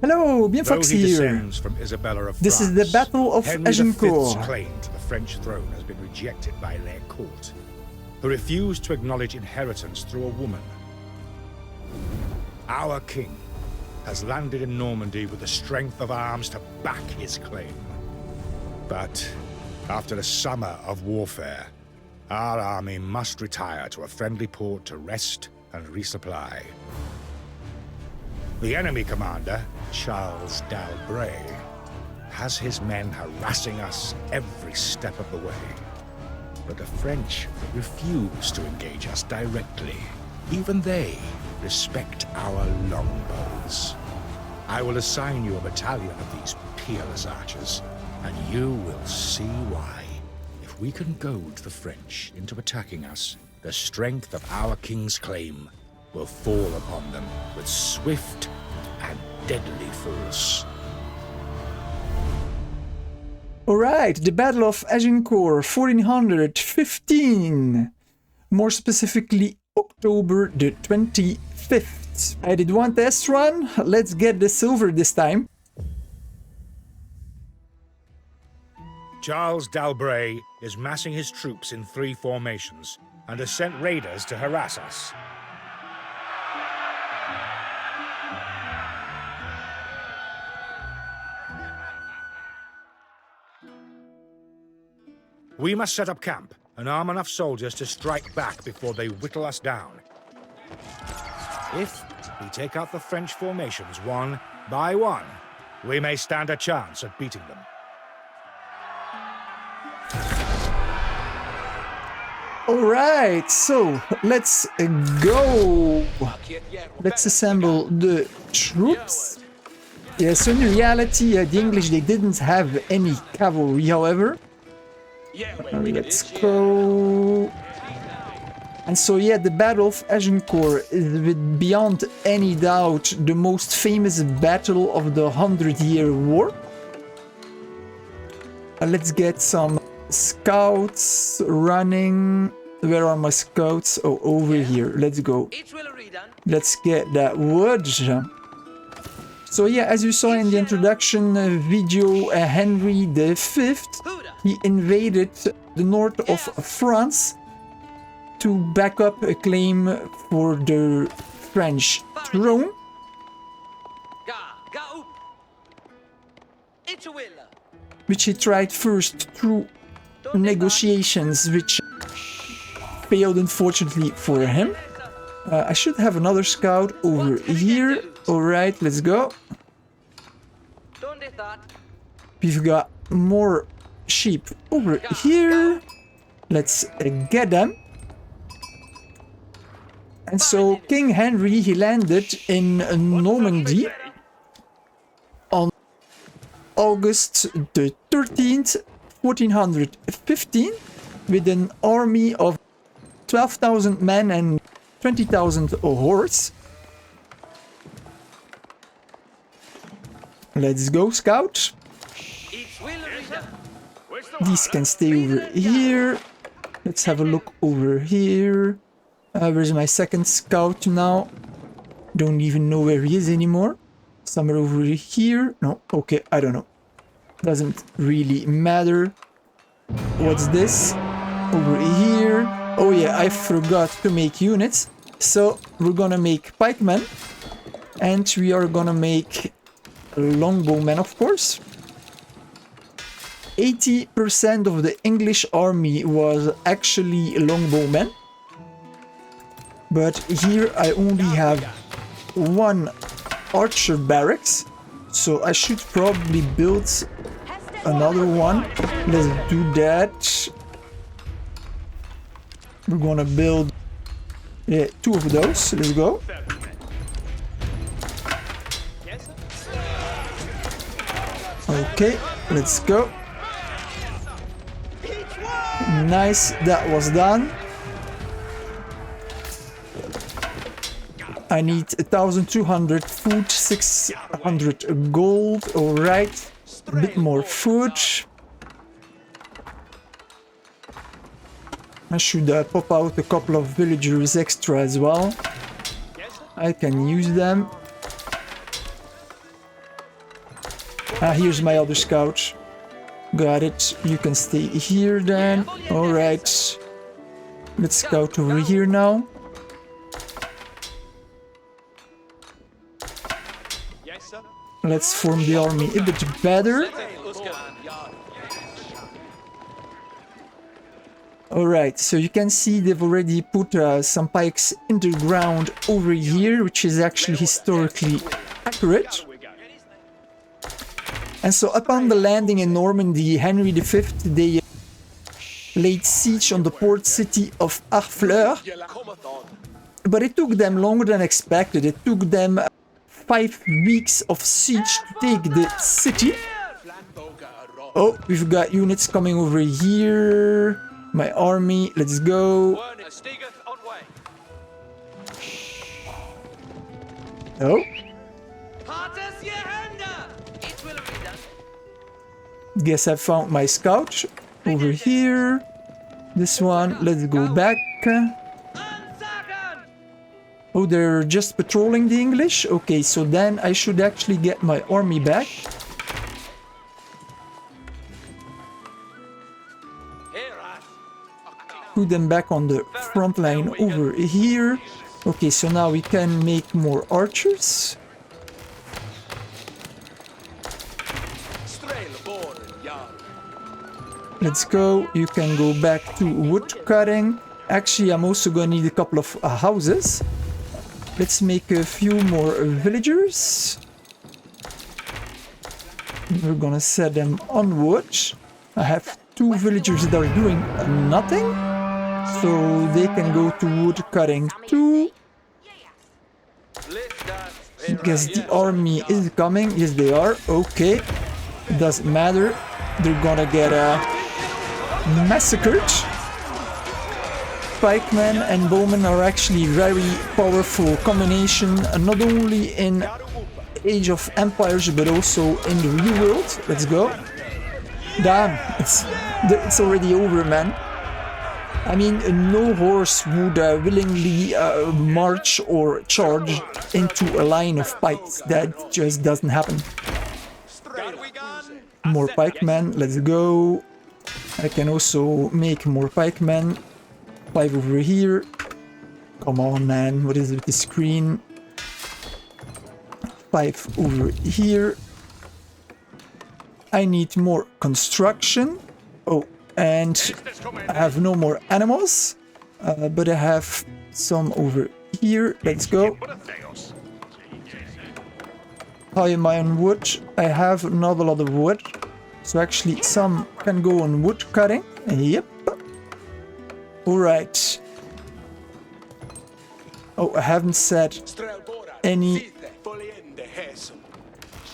Hello, bien Though Fox he here. descends from Isabella of This is France, the Battle of Henry Agincourt. V's claim to the French throne has been rejected by Lancasters, who refused to acknowledge inheritance through a woman. Our king has landed in Normandy with the strength of arms to back his claim. But after a summer of warfare, our army must retire to a friendly port to rest and resupply. The enemy commander, Charles d'Albret, has his men harassing us every step of the way. But the French refuse to engage us directly. Even they respect our longbows. I will assign you a battalion of these peerless archers, and you will see why. If we can goad the French into attacking us, the strength of our king's claim will fall upon them with swift and deadly force. Alright, the Battle of Agincourt, 1415. More specifically, October the 25th. I did one test run, let's get the silver this time. Charles d'Albret is massing his troops in 3 formations and has sent raiders to harass us. We must set up camp and arm enough soldiers to strike back before they whittle us down. If we take out the French formations one by one, we may stand a chance at beating them. Alright, so let's go. Let's assemble the troops. Yeah, so in reality, the English, they didn't have any cavalry, however. Let's go. And so yeah, the Battle of Agincourt is beyond any doubt the most famous battle of the 100-Year War. Let's get some scouts running. Where are my scouts? Oh, over here. Let's go. Let's get that wood. So yeah, as you saw in the introduction video, Henry V, he invaded the north of France to back up a claim for the French throne. Which he tried first through negotiations, which failed unfortunately for him. I should have another scout over here. Alright, let's go. We've got more sheep over here. Let's get them. And so King Henry, he landed in Normandy on August the 13th, 1415, with an army of 12,000 men and 20,000 horse. Let's go, scout. These can stay over here. Let's have a look over here. Where's my second scout now? Don't even know where he is anymore. Somewhere over here. No, okay, I don't know. Doesn't really matter. What's this? Over here. Oh yeah, I forgot to make units. So we're gonna make pikemen. And we are gonna make longbowmen, of course. 80% of the English army was actually longbowmen. But here I only have 1 archer barracks. So I should probably build another one. Let's do that. We're gonna build 2 of those. Let's go. Okay, let's go. Nice, that was done. I need 1,200 food, 600 gold. Alright, a bit more food. I should pop out a couple of villagers extra as well. I can use them. Here's my other scout. Got it. You can stay here then. Alright. Let's scout over here now. Let's form the army a bit better. Alright, so you can see they've already put some pikes in the ground over here, which is actually historically accurate. And so upon the landing in Normandy, Henry V, they laid siege on the port city of Harfleur. But it took them longer than expected. It took them 5 weeks of siege to take the city. Oh, we've got units coming over here. My army, let's go. Oh. Guess I found my scout over here. This one, let's go back. Oh, they're just patrolling the English? Okay, so then I should actually get my army back. Put them back on the front line over here. Okay, so now we can make more archers. Let's go. You can go back to wood cutting. Actually, I'm also gonna need a couple of houses. Let's make a few more villagers. We're gonna set them on wood. I have 2 villagers that are doing nothing. So they can go to wood cutting too. I guess the army is coming. Yes, they are. Okay. Doesn't matter. They're gonna get massacred. Pikemen and bowmen are actually very powerful combination, not only in Age of Empires but also in the real world. Let's go. Damn, it's already over, man. I mean, no horse would willingly march or charge into a line of pikes. That just doesn't happen. More pikemen, let's go. I can also make more pikemen. 5 over here. Come on, man. What is it with the screen? 5 over here. I need more construction. Oh, and I have no more animals. But I have some over here. Let's go. How am I on wood? I have not a lot of wood. So actually some can go on wood cutting. Yep. Alright. Oh, I haven't set any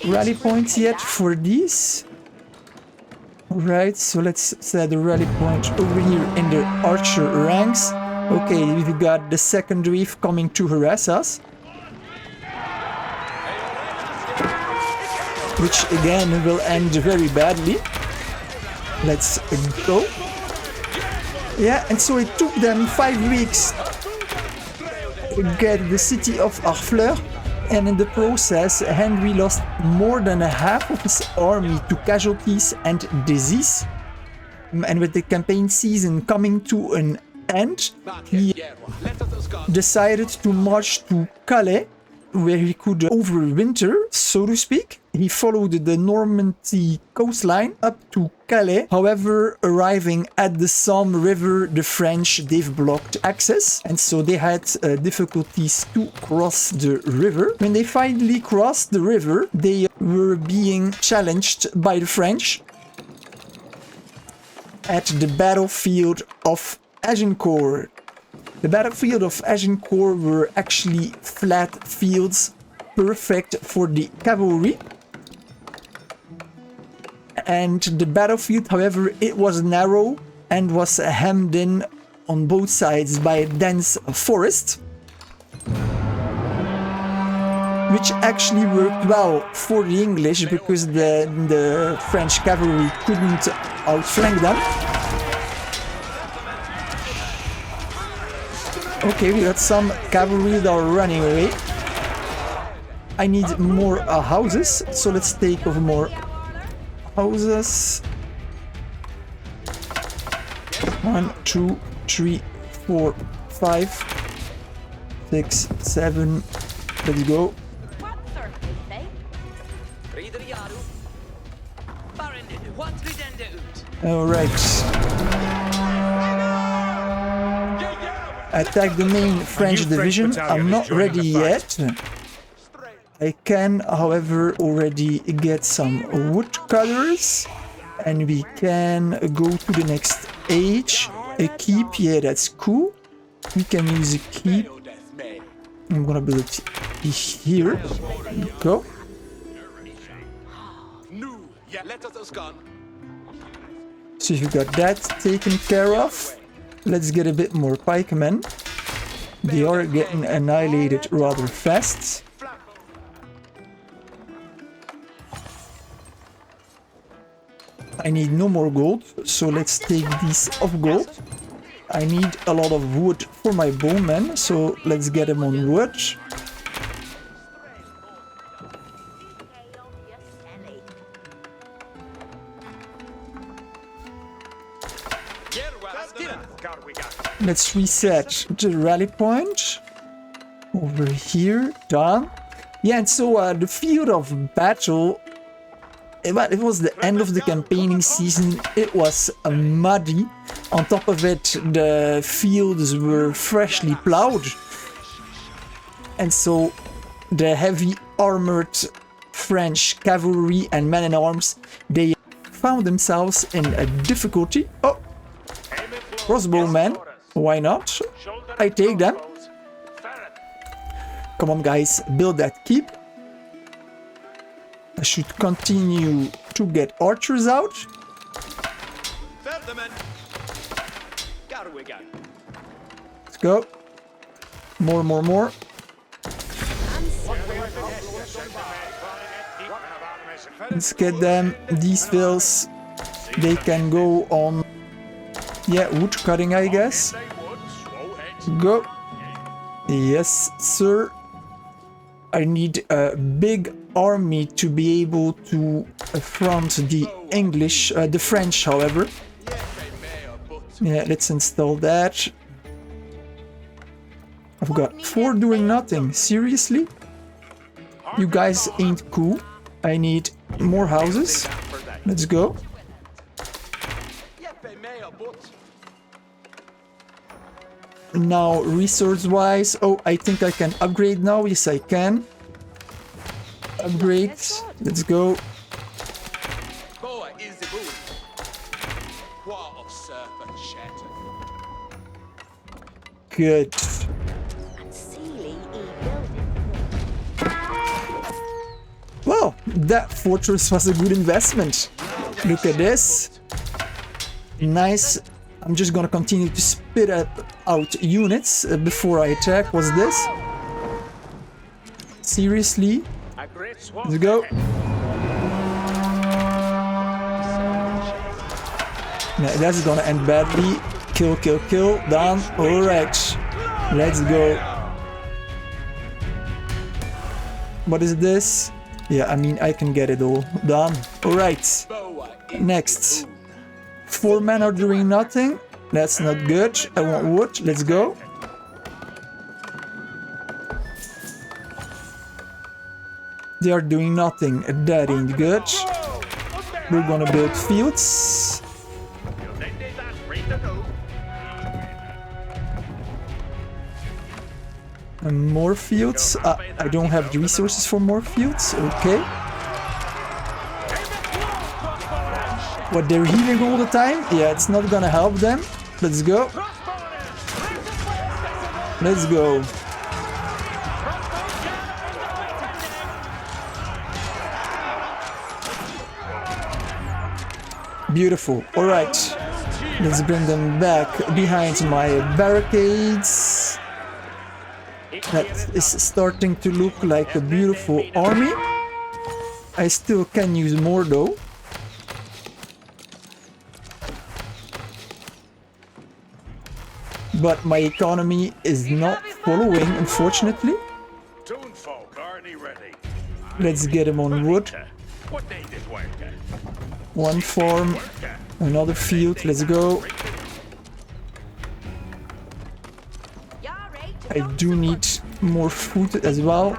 rally points yet for these. Alright, so let's set a rally point over here in the archer ranks. Okay, we've got the second wave coming to harass us. Which again will end very badly. Let's go. Yeah, and so it took them 5 weeks to get the city of Harfleur, and in the process Henry lost more than a half of his army to casualties and disease. And with the campaign season coming to an end, he decided to march to Calais, where he could overwinter, so to speak. He followed the Normandy coastline up to Calais. However, arriving at the Somme River, the French, they've blocked access, and so they had difficulties to cross the river. When they finally crossed the river, they were being challenged by the French at the battlefield of Agincourt. The battlefield of Agincourt were actually flat fields, perfect for the cavalry. And the battlefield, however, it was narrow and was hemmed in on both sides by a dense forest, which actually worked well for the English because the French cavalry couldn't outflank them. Okay, we got some cavalry that are running away. I need more houses, so let's take over more houses. 1, 2, 3, 4, 5, 6, 7. Let's go. Alright. Attack the main French division. I'm not ready yet. I can, however, already get some woodcutters. And we can go to the next age. A keep, yeah, that's cool. We can use a keep. I'm gonna build it here. Go. So you got that taken care of. Let's get a bit more pikemen. They are getting annihilated rather fast. I need no more gold, so let's take these off gold. I need a lot of wood for my bowmen, so let's get them on wood. Let's reset the rally point. Over here, done. Yeah, and so the field of battle, but it was the end of the campaigning season. It was muddy. On top of it, the fields were freshly plowed. And so the heavy armored French cavalry and men-at-arms, they found themselves in a difficulty. Oh, crossbowmen, why not? I take them. Come on guys, build that keep. I should continue to get archers out. Let's go. More. Let's get them. These fills, they can go on, yeah, wood cutting, I guess. Go. Yes, sir. I need a big army to be able to front the English, the French, however. Yeah, let's install that. I've got 4 doing nothing. Seriously? You guys ain't cool. I need more houses. Let's go. Now, resource-wise, oh, I think I can upgrade now. Yes, I can. Upgrade. Let's go. Good. Well, that fortress was a good investment. Look at this. Nice. I'm just gonna continue to spit out units before I attack. What's this? Seriously? Let's go. Yeah, that's gonna end badly. Kill. Done. Alright. Let's go. What is this? Yeah, I mean, I can get it all. Done. Alright. Next. 4 men are doing nothing. That's not good. I want wood. Let's go. They are doing nothing. That ain't good. We're gonna build fields. And more fields. I don't have the resources for more fields. Okay. What, they're healing all the time? Yeah, it's not gonna help them. Let's go. Let's go. Beautiful. Alright. Let's bring them back behind my barricades. That is starting to look like a beautiful army. I still can use more though. But my economy is not following, unfortunately. Let's get him on wood. One farm, another field, let's go. I do need more food as well.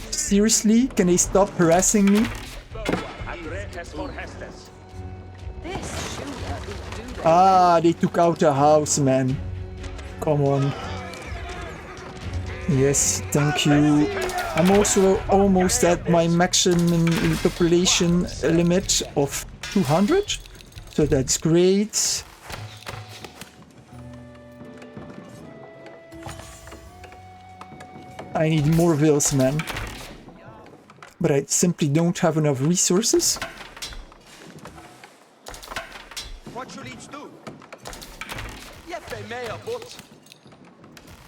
Seriously, can they stop harassing me? Ah, they took out a house, man. Come on. Yes, thank you. I'm also almost at my maximum population limit of 200. So that's great. I need more vills, man. But I simply don't have enough resources.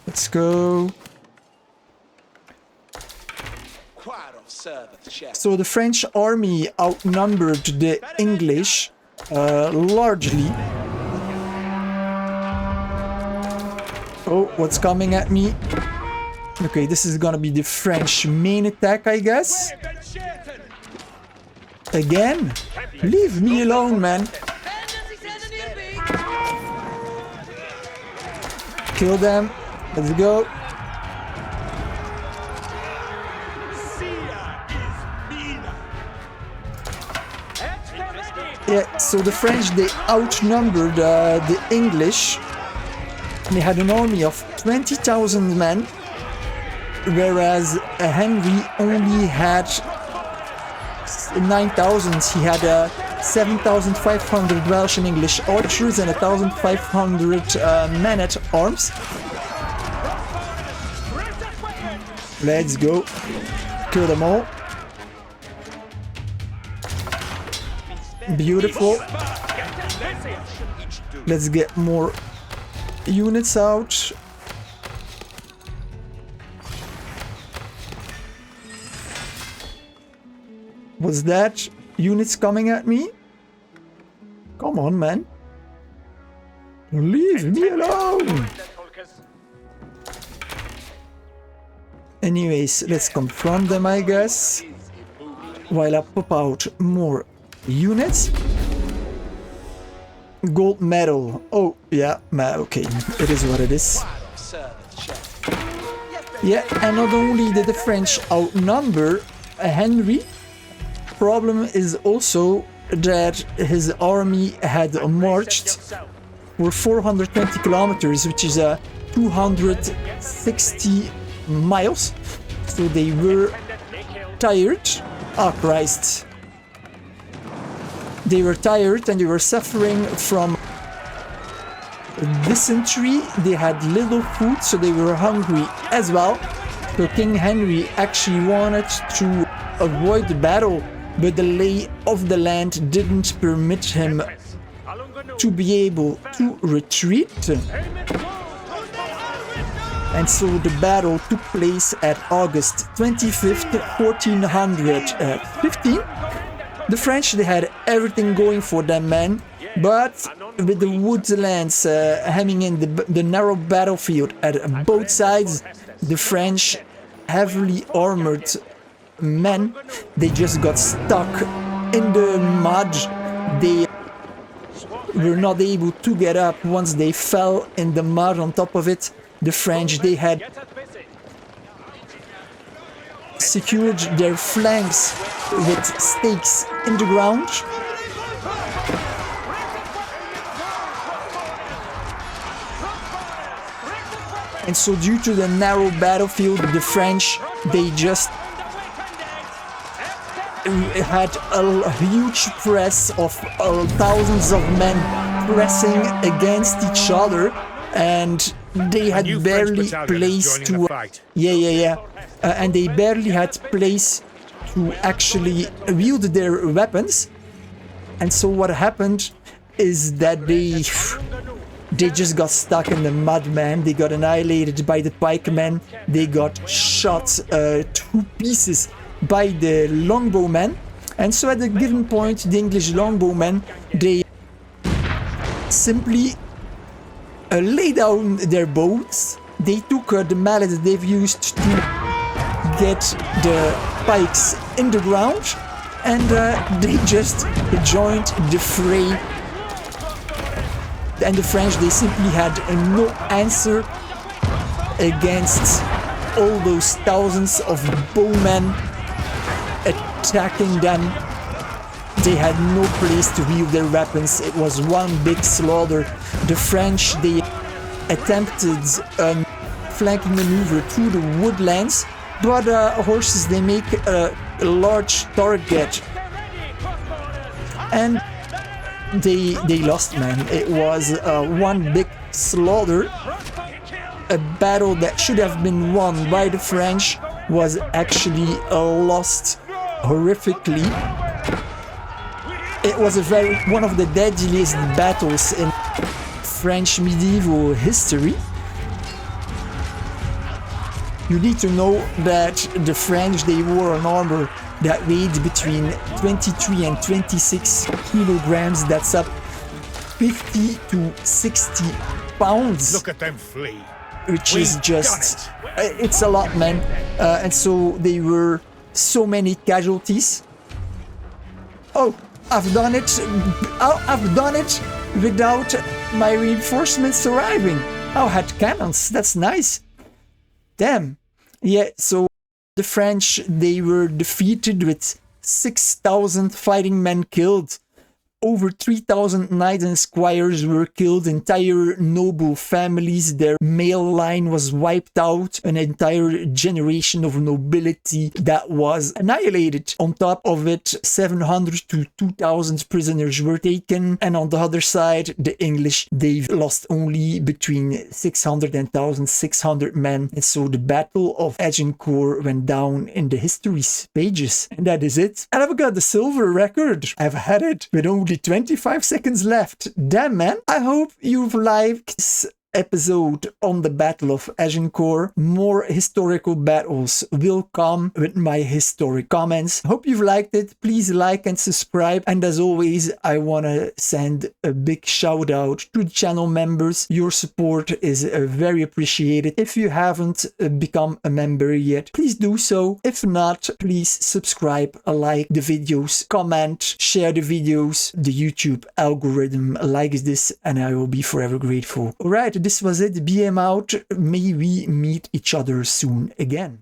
Let's go. So the French army outnumbered the English largely. Oh, what's coming at me? Okay, this is gonna be the French main attack, I guess. Again? Leave me alone, man. Kill them. Let's go. Yeah, so the French, they outnumbered the English. They had an army of 20,000 men, whereas Henry only had 9,000. He had 7,500 Welsh and English archers and 1,500 men at arms. Let's go. Kill them all. Beautiful. Let's get more units out. Was that units coming at me? Come on, man. Leave me alone. Anyways, let's confront them, I guess. While I pop out more units. Gold medal. Oh, yeah, okay. It is what it is. Yeah, and not only did the French outnumber Henry, problem is also that his army had marched for 420 kilometers, which is 260 miles. So they were tired. Oh, Christ. They were tired and they were suffering from dysentery. They had little food, so they were hungry as well. So King Henry actually wanted to avoid the battle, but the lay of the land didn't permit him to be able to retreat. And so the battle took place at August 25th, 1415. The French, they had everything going for them, man, but with the woodlands hemming in the narrow battlefield at both sides, the French heavily armored men, they just got stuck in the mud. They were not able to get up once they fell in the mud. On top of it, the French, they had secured their flanks with stakes in the ground. And so due to the narrow battlefield, the French, they just had a huge press of thousands of men pressing against each other, and they had barely place to and they barely had place to actually wield their weapons. And so what happened is that they just got stuck in the mud, man. They got annihilated by the pikemen. They got shot to pieces by the longbowmen. And so at a given point, the English longbowmen, they simply lay down their bows. They took the mallets they've used to get the pikes in the ground, and they just joined the fray. And the French, they simply had no answer against all those thousands of bowmen attacking them. They had no place to wield their weapons. It was one big slaughter. The French, they attempted a flanking maneuver through the woodlands, but horses, they make a large target, and they lost, man. It was one big slaughter. A battle that should have been won by the French was actually lost horrifically. It was one of the deadliest battles in French medieval history. You need to know that the French, they wore an armor that weighed between 23 and 26 kilograms. That's up 50 to 60 pounds. Look at them flee. Which is just, it's a lot, man. And so there were so many casualties. Oh, I've done it. I've done it without my reinforcements arriving. I had cannons. That's nice. Damn. Yeah, so the French, they were defeated with 6,000 fighting men killed. Over 3,000 knights and squires were killed, entire noble families, their male line was wiped out, an entire generation of nobility that was annihilated. On top of it, 700 to 2,000 prisoners were taken, and on the other side, the English, they've lost only between 600 and 1,600 men. And so the Battle of Agincourt went down in the history's pages. And that is it. And I've got the silver record. I've had it with only 25 seconds left. Damn, man. I hope you've liked this episode on the Battle of Agincourt. More historical battles will come with my historic comments. Hope you've liked it. Please like and subscribe. And as always, I want to send a big shout out to the channel members. Your support is very appreciated. If you haven't become a member yet, please do so. If not, please subscribe, like the videos, comment, share the videos. The YouTube algorithm likes this, and I will be forever grateful. Alright, this was it. BM out. May we meet each other soon again.